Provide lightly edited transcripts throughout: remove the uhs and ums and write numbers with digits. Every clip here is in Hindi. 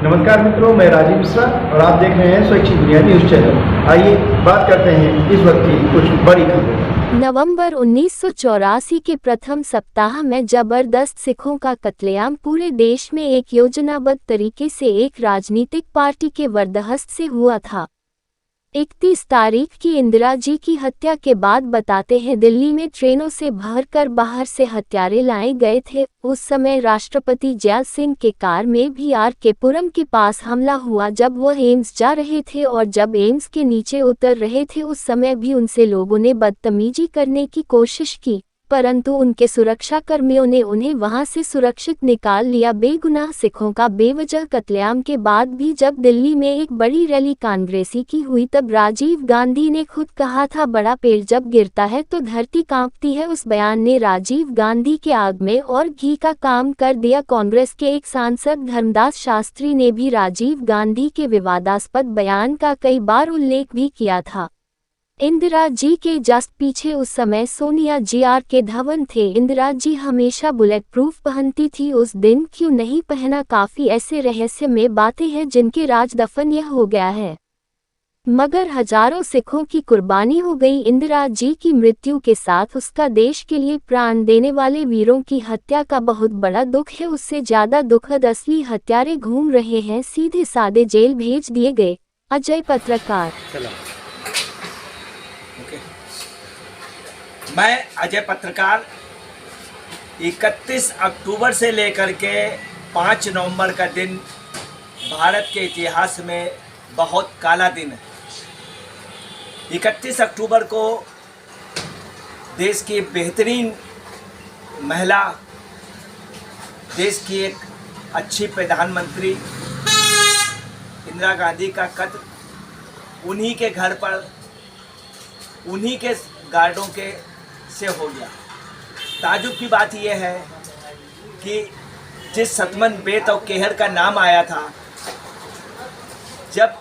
नमस्कार मित्रों, मैं राजीव मिश्रा और आप देख रहे हैं स्वैच्छिक दुनिया न्यूज चैनल। आइए बात करते हैं इस वक्त की कुछ बड़ी खबरों। नवंबर 1984 के प्रथम सप्ताह में जबरदस्त सिखों का कत्लेआम पूरे देश में एक योजनाबद्ध तरीके से एक राजनीतिक पार्टी के वरदहस्त से हुआ था। 31 तारीख की इंदिरा जी की हत्या के बाद बताते हैं दिल्ली में ट्रेनों से भरकर बाहर से हत्यारे लाए गए थे। उस समय राष्ट्रपति जय सिंह के कार में भी के पुरम के पास हमला हुआ जब वह एम्स जा रहे थे, और जब एम्स के नीचे उतर रहे थे उस समय भी उनसे लोगों ने बदतमीजी करने की कोशिश की, परंतु उनके सुरक्षा कर्मियों ने उन्हें वहां से सुरक्षित निकाल लिया। बेगुनाह सिखों का बेवजह कत्लेआम के बाद भी जब दिल्ली में एक बड़ी रैली कांग्रेसी की हुई तब राजीव गांधी ने खुद कहा था, बड़ा पेड़ जब गिरता है तो धरती कांपती है। उस बयान ने राजीव गांधी के आग में और घी का काम कर दिया। कांग्रेस के एक सांसद धर्मदास शास्त्री ने भी राजीव गांधी के विवादास्पद बयान का कई बार उल्लेख भी किया था। इंदिरा जी के जस्ट पीछे उस समय सोनिया जी के धवन थे। इंदिरा जी हमेशा बुलेट प्रूफ पहनती थी, उस दिन क्यों नहीं पहना? काफी ऐसे रहस्यमय बातें हैं जिनके राज दफन यह हो गया है, मगर हजारों सिखों की कुर्बानी हो गई। इंदिरा जी की मृत्यु के साथ उसका देश के लिए प्राण देने वाले वीरों की हत्या का बहुत बड़ा दुख है। उससे ज्यादा दुखद असली हत्यारे घूम रहे हैं, सीधे साधे जेल भेज दिए गए। अजय पत्रकार। मैं अजय पत्रकार 31 अक्टूबर से लेकर के 5 नवंबर का दिन भारत के इतिहास में बहुत काला दिन है। 31 अक्टूबर को देश की बेहतरीन महिला, देश की एक अच्छी प्रधानमंत्री इंदिरा गांधी का कत्ल उन्हीं के घर पर उन्हीं के गार्डों के से हो गया। ताजुब की बात यह है कि जिस सतमन बेत और केहर का नाम आया था, जब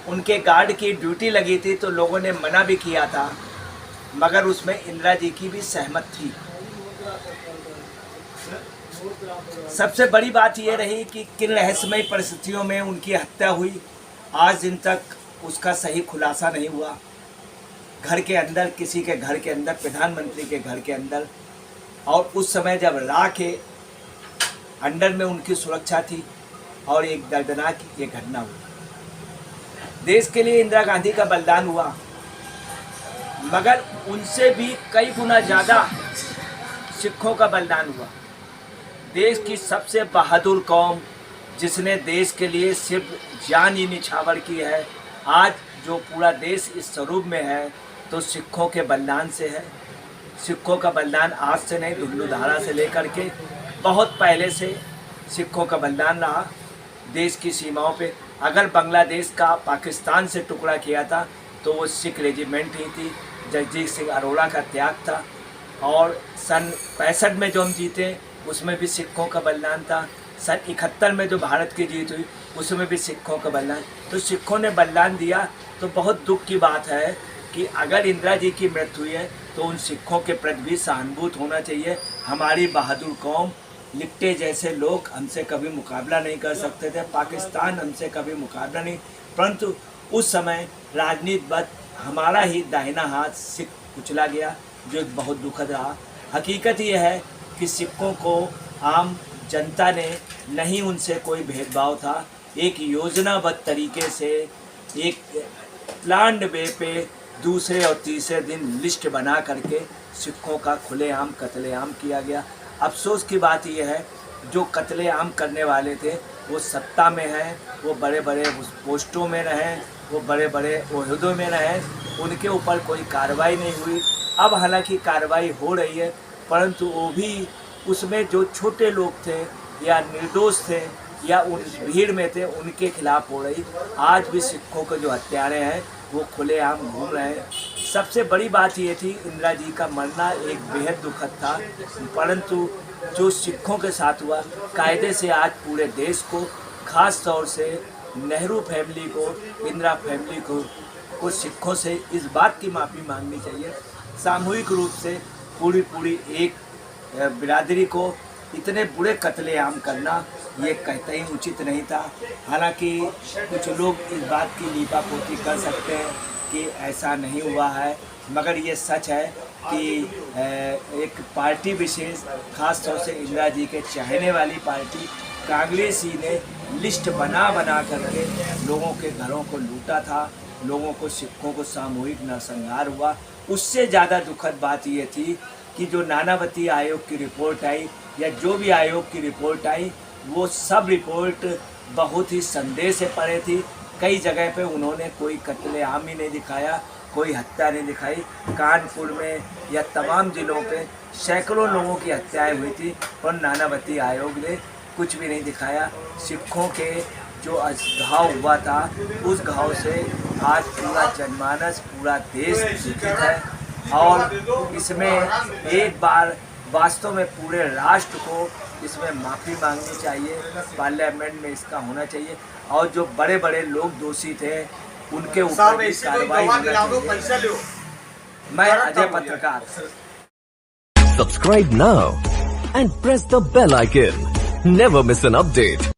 उनके गार्ड की ड्यूटी लगी थी तो लोगों ने मना भी किया था, मगर उसमें इंदिरा जी की भी सहमत थी। सबसे बड़ी बात यह रही कि किन रहस्यमय परिस्थितियों में उनकी हत्या हुई, आज दिन तक उसका सही खुलासा नहीं हुआ। घर के अंदर, किसी के घर के अंदर, प्रधानमंत्री के घर के अंदर, और उस समय जब रा के अंडर में उनकी सुरक्षा थी, और एक दर्दनाक ये घटना हुई। देश के लिए इंदिरा गांधी का बलिदान हुआ, मगर उनसे भी कई गुना ज़्यादा सिखों का बलिदान हुआ। देश की सबसे बहादुर कौम, जिसने देश के लिए सिर्फ जान ही निछावर की है, आज जो पूरा देश इस स्वरूप में है तो सिखों के बलिदान से है। सिखों का बलिदान आज से नहीं, धुल्लुधारा से लेकर के बहुत पहले से सिखों का बलिदान रहा। देश की सीमाओं पे अगर बांग्लादेश का पाकिस्तान से टुकड़ा किया था तो वो सिख रेजिमेंट ही थी। जगजीत सिंह अरोड़ा का त्याग था, और सन 65 में जो हम जीते उसमें भी सिखों का बलिदान था। सन 71 में जो भारत की जीत हुई उसमें भी सिखों का बलिदान। तो सिखों ने बलिदान दिया। तो बहुत दुख की बात है कि अगर इंदिरा जी की मृत्यु हुई है तो उन सिखों के प्रति भी सहानुभूत होना चाहिए। हमारी बहादुर कौम, लिट्टे जैसे लोग हमसे कभी मुकाबला नहीं कर सकते थे, पाकिस्तान हमसे कभी मुकाबला नहीं, परंतु उस समय राजनीतिबद्ध हमारा ही दाहिना हाथ सिख कुचला गया, जो बहुत दुखद रहा। हकीकत यह है कि सिखों को आम जनता ने नहीं, उनसे कोई भेदभाव था। एक योजनाबद्ध तरीके से एक प्लान्ड वे पे दूसरे और तीसरे दिन लिस्ट बना करके सिखों का खुलेआम कत्लेआम किया गया। अफसोस की बात यह है, जो कत्लेआम करने वाले थे वो सत्ता में हैं, वो बड़े बड़े पोस्टों में रहें, वो बड़े बड़े ओहदों में रहें, उनके ऊपर कोई कार्रवाई नहीं हुई। अब हालांकि कार्रवाई हो रही है, परंतु वो भी उसमें जो छोटे लोग थे या निर्दोष थे या उन भीड़ में थे, उनके खिलाफ हो रही। आज भी सिखों के जो हत्यारे हैं वो खुलेआम घूम रहे हैं। सबसे बड़ी बात ये थी, इंदिरा जी का मरना एक बेहद दुखद था, परंतु जो सिखों के साथ हुआ, कायदे से आज पूरे देश को, ख़ास तौर से नेहरू फैमिली को, इंदिरा फैमिली को सिखों से इस बात की माफ़ी मांगनी चाहिए। सामूहिक रूप से पूरी एक बिरादरी को इतने बुरे कत्लेआम करना ये कतई उचित नहीं था। हालांकि कुछ लोग इस बात की लीपापोती कर सकते हैं कि ऐसा नहीं हुआ है, मगर ये सच है कि एक पार्टी विशेष, खास तौर से इंदिरा जी के चाहने वाली पार्टी कांग्रेस ही ने लिस्ट बना करके लोगों के घरों को लूटा था, लोगों को, सिखों को सामूहिक नरसंहार हुआ। उससे ज़्यादा दुखद बात ये थी कि जो नानावती आयोग की रिपोर्ट आई या जो भी आयोग की रिपोर्ट आई, वो सब रिपोर्ट बहुत ही संदेह से परे थी। कई जगह पे उन्होंने कोई कत्लेआम ही नहीं दिखाया, कोई हत्या नहीं दिखाई। कानपुर में या तमाम ज़िलों पे सैकड़ों लोगों की हत्याएं हुई थी और नानावती आयोग ने कुछ भी नहीं दिखाया। सिखों के जो घाव हुआ था, उस घाव से आज पूरा जनमानस, पूरा देश दुखित है और इसमें एक बार वास्तव में पूरे राष्ट्र को इसमें माफ़ी मांगनी चाहिए, पार्लियामेंट में इसका होना चाहिए और जो बड़े बड़े लोग दोषी थे उनके ऊपर भी कार्रवाई होना चाहिए। मैं अजय पत्रकार। Subscribe now and press the bell icon. Never miss an update.